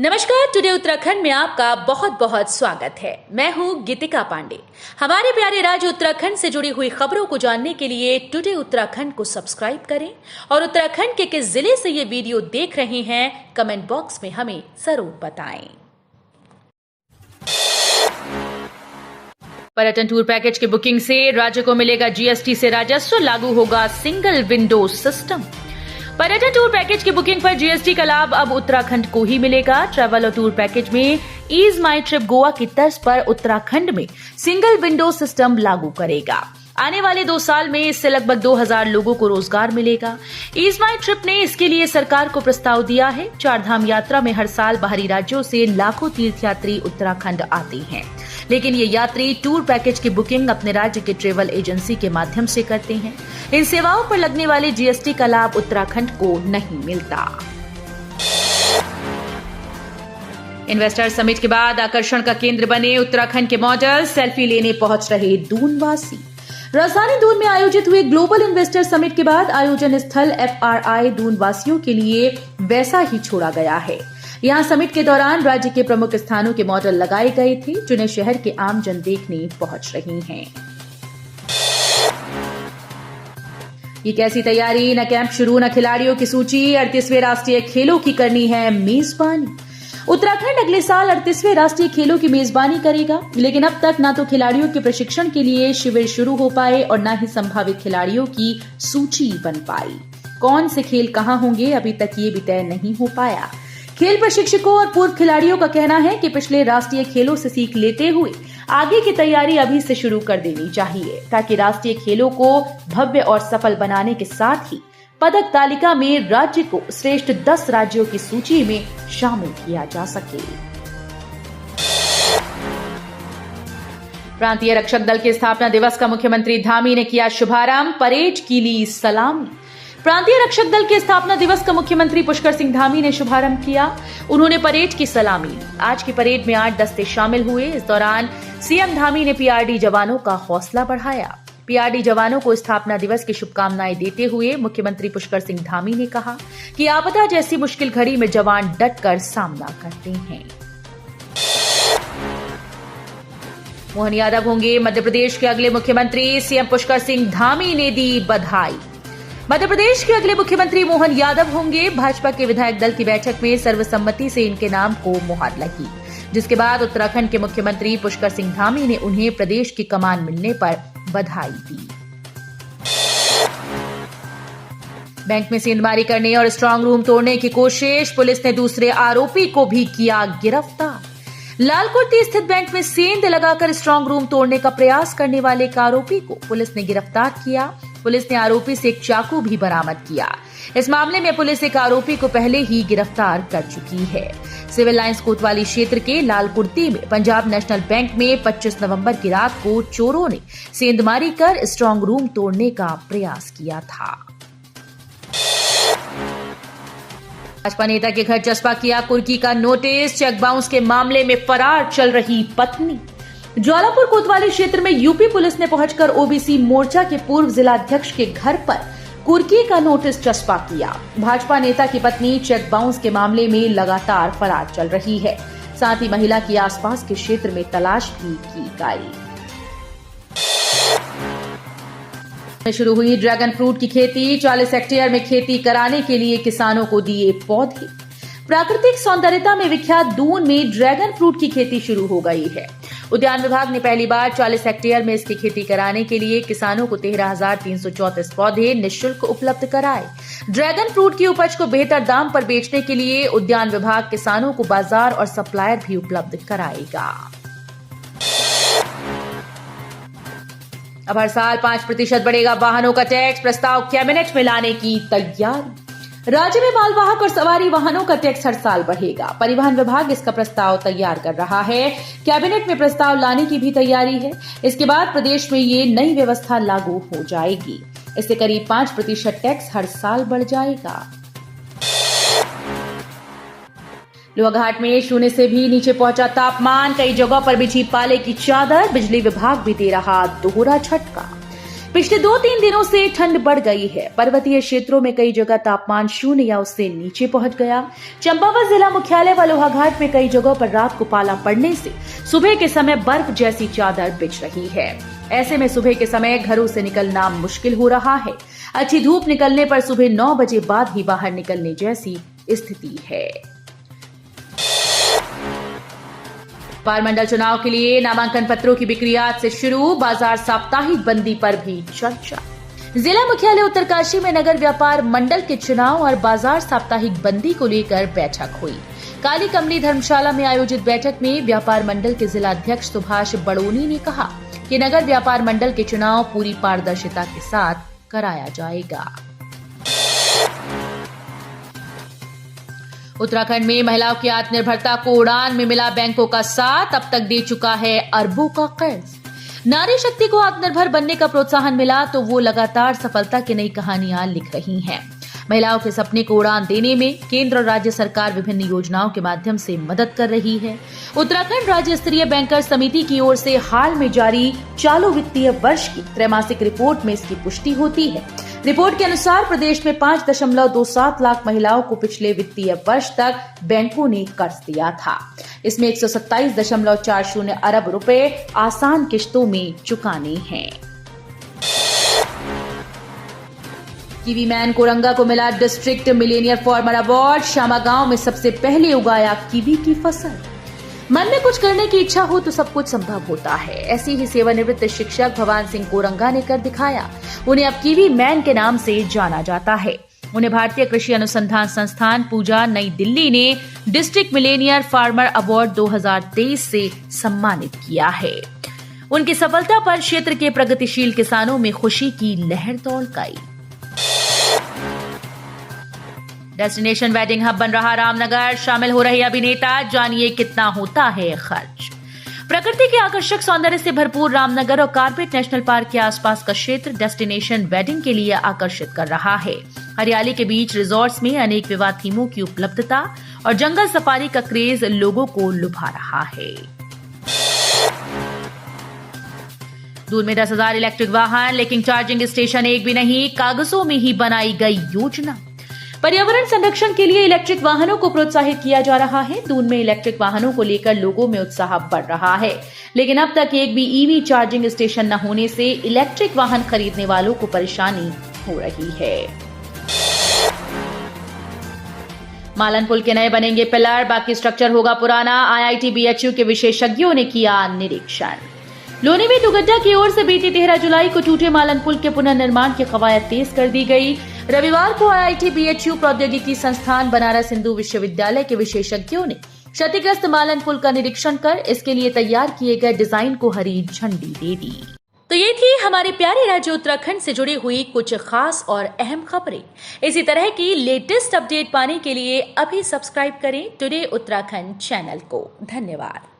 नमस्कार। टुडे उत्तराखंड में आपका बहुत बहुत स्वागत है। मैं हूं गीतिका पांडे। हमारे प्यारे राज्य उत्तराखंड से जुड़ी हुई खबरों को जानने के लिए टुडे उत्तराखंड को सब्सक्राइब करें और उत्तराखंड के किस जिले से ये वीडियो देख रहे हैं कमेंट बॉक्स में हमें जरूर बताएं। पर्यटन टूर पैकेज की बुकिंग से राज्य को मिलेगा जीएसटी से राजस्व, लागू होगा सिंगल विंडो सिस्टम। पर्यटन टूर पैकेज की बुकिंग पर जीएसटी का लाभ अब उत्तराखंड को ही मिलेगा। ट्रैवल और टूर पैकेज में ईज माई ट्रिप गोवा की तर्ज पर उत्तराखंड में सिंगल विंडो सिस्टम लागू करेगा। आने वाले 2 साल में इससे लगभग 2000 लोगों को रोजगार मिलेगा। ईज माई ट्रिप ने इसके लिए सरकार को प्रस्ताव दिया है। 4 धाम यात्रा में हर साल बाहरी राज्यों से लाखों तीर्थयात्री उत्तराखंड आते हैं, लेकिन ये यात्री टूर पैकेज की बुकिंग अपने राज्य के ट्रैवल एजेंसी के माध्यम से करते हैं। इन सेवाओं पर लगने वाले जीएसटी का लाभ उत्तराखंड को नहीं मिलता। इन्वेस्टर समिट के बाद आकर्षण का केंद्र बने उत्तराखंड के मॉडल, सेल्फी लेने पहुंच रहे दूनवासी। राजधानी दून में आयोजित हुए ग्लोबल इन्वेस्टर समिट के बाद आयोजन स्थल FRI दूनवासियों के लिए वैसा ही छोड़ा गया है। यहाँ समिट के दौरान राज्य के प्रमुख स्थानों के मॉडल लगाए गए थे, जिन्हें शहर के आमजन देखने पहुंच रही हैं। ये कैसी तैयारी, न कैंप शुरू न खिलाड़ियों की सूची। 38वें राष्ट्रीय खेलों की करनी है मेजबानी। उत्तराखंड अगले साल 38वें राष्ट्रीय खेलों की मेजबानी करेगा, लेकिन अब तक न तो खिलाड़ियों के प्रशिक्षण के लिए शिविर शुरू हो पाए और न ही संभावित खिलाड़ियों की सूची बन पाई। कौन से खेल कहां होंगे, अभी तक ये भी तय नहीं हो पाया। खेल प्रशिक्षकों और पूर्व खिलाड़ियों का कहना है कि पिछले राष्ट्रीय खेलों से सीख लेते हुए आगे की तैयारी अभी से शुरू कर देनी चाहिए, ताकि राष्ट्रीय खेलों को भव्य और सफल बनाने के साथ ही पदक तालिका में राज्य को श्रेष्ठ 10 राज्यों की सूची में शामिल किया जा सके। प्रांतीय रक्षक दल के स्थापना दिवस का मुख्यमंत्री धामी ने किया शुभारंभ, परेड की ली सलामी। प्रांतीय रक्षक दल के स्थापना दिवस का मुख्यमंत्री पुष्कर सिंह धामी ने शुभारंभ किया। उन्होंने परेड की सलामी ली। आज की परेड में 8 दस्ते शामिल हुए। इस दौरान सीएम धामी ने पीआरडी जवानों का हौसला बढ़ाया। पीआरडी जवानों को स्थापना दिवस की शुभकामनाएं देते हुए मुख्यमंत्री पुष्कर सिंह धामी ने कहा कि आपदा जैसी मुश्किल घड़ी में जवान डटकर सामना करते हैं। मोहन यादव होंगे मध्य प्रदेश के अगले मुख्यमंत्री, सीएम पुष्कर सिंह धामी ने दी बधाई। मध्य प्रदेश के अगले मुख्यमंत्री मोहन यादव होंगे। भाजपा के विधायक दल की बैठक में सर्वसम्मति से इनके नाम को मुहर लगी, जिसके बाद उत्तराखंड के मुख्यमंत्री पुष्कर सिंह धामी ने उन्हें प्रदेश की कमान मिलने पर बधाई दी। बैंक में सेंधमारी करने और स्ट्रांग रूम तोड़ने की कोशिश, पुलिस ने दूसरे आरोपी को भी किया गिरफ्तार। लालकुर्ती स्थित बैंक में सेंध लगाकर स्ट्रांग रूम तोड़ने का प्रयास करने वाले एक आरोपी को पुलिस ने गिरफ्तार किया। पुलिस ने आरोपी से एक चाकू भी बरामद किया। इस मामले में पुलिस एक आरोपी को पहले ही गिरफ्तार कर चुकी है। सिविल लाइंस कोतवाली क्षेत्र के लालकुर्ती में पंजाब नेशनल बैंक में 25 नवंबर की रात को चोरों ने सेंधमारी कर स्ट्रांग रूम तोड़ने का प्रयास किया था। भाजपा नेता के घर चस्पा किया कुर्की का नोटिस, चेक बाउंस के मामले में फरार चल रही पत्नी। ज्वालापुर कोतवाली क्षेत्र में यूपी पुलिस ने पहुंचकर ओबीसी मोर्चा के पूर्व जिलाध्यक्ष के घर पर कुर्की का नोटिस चस्पा किया। भाजपा नेता की पत्नी चेक बाउंस के मामले में लगातार फरार चल रही है। साथ ही महिला की आसपास के क्षेत्र में तलाश भी की गई। शुरू हुई ड्रैगन फ्रूट की खेती, 40 हेक्टेयर में खेती कराने के लिए किसानों को दिए पौधे। प्राकृतिक सौंदर्यता में विख्यात दून में ड्रैगन फ्रूट की खेती शुरू हो गई है। उद्यान विभाग ने पहली बार 40 हेक्टेयर में इसकी खेती कराने के लिए किसानों को 13,334 पौधे निःशुल्क उपलब्ध कराए। ड्रैगन फ्रूट की उपज को बेहतर दाम पर बेचने के लिए उद्यान विभाग किसानों को बाजार और सप्लायर भी उपलब्ध कराएगा। अब हर साल 5% बढ़ेगा वाहनों का टैक्स, प्रस्ताव कैबिनेट में लाने की तैयारी। राज्य में मालवाहक और सवारी वाहनों का टैक्स हर साल बढ़ेगा। परिवहन विभाग इसका प्रस्ताव तैयार कर रहा है। कैबिनेट में प्रस्ताव लाने की भी तैयारी है। इसके बाद प्रदेश में ये नई व्यवस्था लागू हो जाएगी। इससे करीब 5% टैक्स हर साल बढ़ जाएगा। लोहाघाट में 0 से भी नीचे पहुंचा तापमान, कई जगहों पर बिछी पाले की चादर, बिजली विभाग भी दे रहा दोहरा झटका। पिछले 2-3 दिनों से ठंड बढ़ गई है। पर्वतीय क्षेत्रों में कई जगह तापमान 0 या उससे नीचे पहुंच गया। चंपावत जिला मुख्यालय व लोहाघाट में कई जगहों पर रात को पाला पड़ने से सुबह के समय बर्फ जैसी चादर बिछ रही है। ऐसे में सुबह के समय घरों से निकलना मुश्किल हो रहा है। अच्छी धूप निकलने पर सुबह 9 बजे बाद ही बाहर निकलने जैसी स्थिति है। व्यापार मंडल चुनाव के लिए नामांकन पत्रों की बिक्री आज से शुरू। बाजार साप्ताहिक बंदी पर भी चर्चा। जिला मुख्यालय उत्तरकाशी में नगर व्यापार मंडल के चुनाव और बाजार साप्ताहिक बंदी को लेकर बैठक हुई। काली कमली धर्मशाला में आयोजित बैठक में व्यापार मंडल के जिला अध्यक्ष सुभाष बड़ोनी ने कहा कि नगर व्यापार मंडल के चुनाव पूरी पारदर्शिता के साथ कराया जाएगा। उत्तराखंड में महिलाओं की आत्मनिर्भरता को उड़ान में मिला बैंकों का साथ। अब तक दे चुका है अरबों का कर्ज। नारी शक्ति को आत्मनिर्भर बनने का प्रोत्साहन मिला तो वो लगातार सफलता की नई कहानियां लिख रही हैं। महिलाओं के सपने को उड़ान देने में केंद्र और राज्य सरकार विभिन्न योजनाओं के माध्यम से मदद कर रही है। उत्तराखंड राज्य स्तरीय बैंकर्स समिति की ओर से हाल में जारी चालू वित्तीय वर्ष की त्रैमासिक रिपोर्ट में इसकी पुष्टि होती है। रिपोर्ट के अनुसार प्रदेश में 5.27 लाख महिलाओं को पिछले वित्तीय वर्ष तक बैंकों ने कर्ज दिया था। इसमें 127.40 अरब रुपए आसान किश्तों में चुकाने हैं। कीवी मैन कोरंगा को मिला district Millionaire farmer award. Shyama गांव में सबसे पहले उगाया कीवी की फसल। मन में कुछ करने की इच्छा हो तो सब कुछ संभव होता है। ऐसी ही सेवानिवृत्त शिक्षक भवान सिंह कोरंगा ने कर दिखाया। उन्हें अब कीवी मैन के नाम से जाना जाता है। उन्हें भारतीय कृषि अनुसंधान संस्थान पूजा नई दिल्ली ने डिस्ट्रिक्ट मिलेनियर फार्मर अवार्ड 2023 से सम्मानित किया है। उनकी सफलता पर क्षेत्र के प्रगतिशील किसानों में खुशी की लहर दौड़ गई। डेस्टिनेशन वेडिंग हब बन रहा रामनगर। शामिल हो रहे अभिनेता, जानिए कितना होता है खर्च। प्रकृति के आकर्षक सौंदर्य से भरपूर रामनगर और कार्बेट नेशनल पार्क के आसपास का क्षेत्र डेस्टिनेशन वेडिंग के लिए आकर्षित कर रहा है। हरियाली के बीच रिजॉर्ट्स में अनेक विवाह थीमों की उपलब्धता और जंगल सफारी का क्रेज लोगों को लुभा रहा है। दूर में 10,000 इलेक्ट्रिक वाहन, लेकिन चार्जिंग स्टेशन एक भी नहीं। कागजों में ही बनाई गई योजना। पर्यावरण संरक्षण के लिए इलेक्ट्रिक वाहनों को प्रोत्साहित किया जा रहा है। दून में इलेक्ट्रिक वाहनों को लेकर लोगों में उत्साह बढ़ रहा है, लेकिन अब तक एक भी ईवी चार्जिंग स्टेशन न होने से इलेक्ट्रिक वाहन खरीदने वालों को परेशानी हो रही है। मालन पुल के नए बनेंगे पिलर, बाकी स्ट्रक्चर होगा पुराना। IIT BHU के विशेषज्ञों ने किया निरीक्षण। लोनी में दुगड्डा की ओर से बीती 13 जुलाई को टूटे मालन पुल के पुनर्निर्माण की कवायद तेज कर दी गई। रविवार को IIT BHU प्रौद्योगिकी संस्थान बनारस हिंदू विश्वविद्यालय के विशेषज्ञों ने क्षतिग्रस्त मालन पुल का निरीक्षण कर इसके लिए तैयार किए गए डिजाइन को हरी झंडी दे दी। तो ये थी हमारे प्यारे राज्य उत्तराखंड से जुड़ी हुई कुछ खास और अहम खबरें। इसी तरह की लेटेस्ट अपडेट पाने के लिए अभी सब्सक्राइब करें टुडे उत्तराखंड चैनल को। धन्यवाद।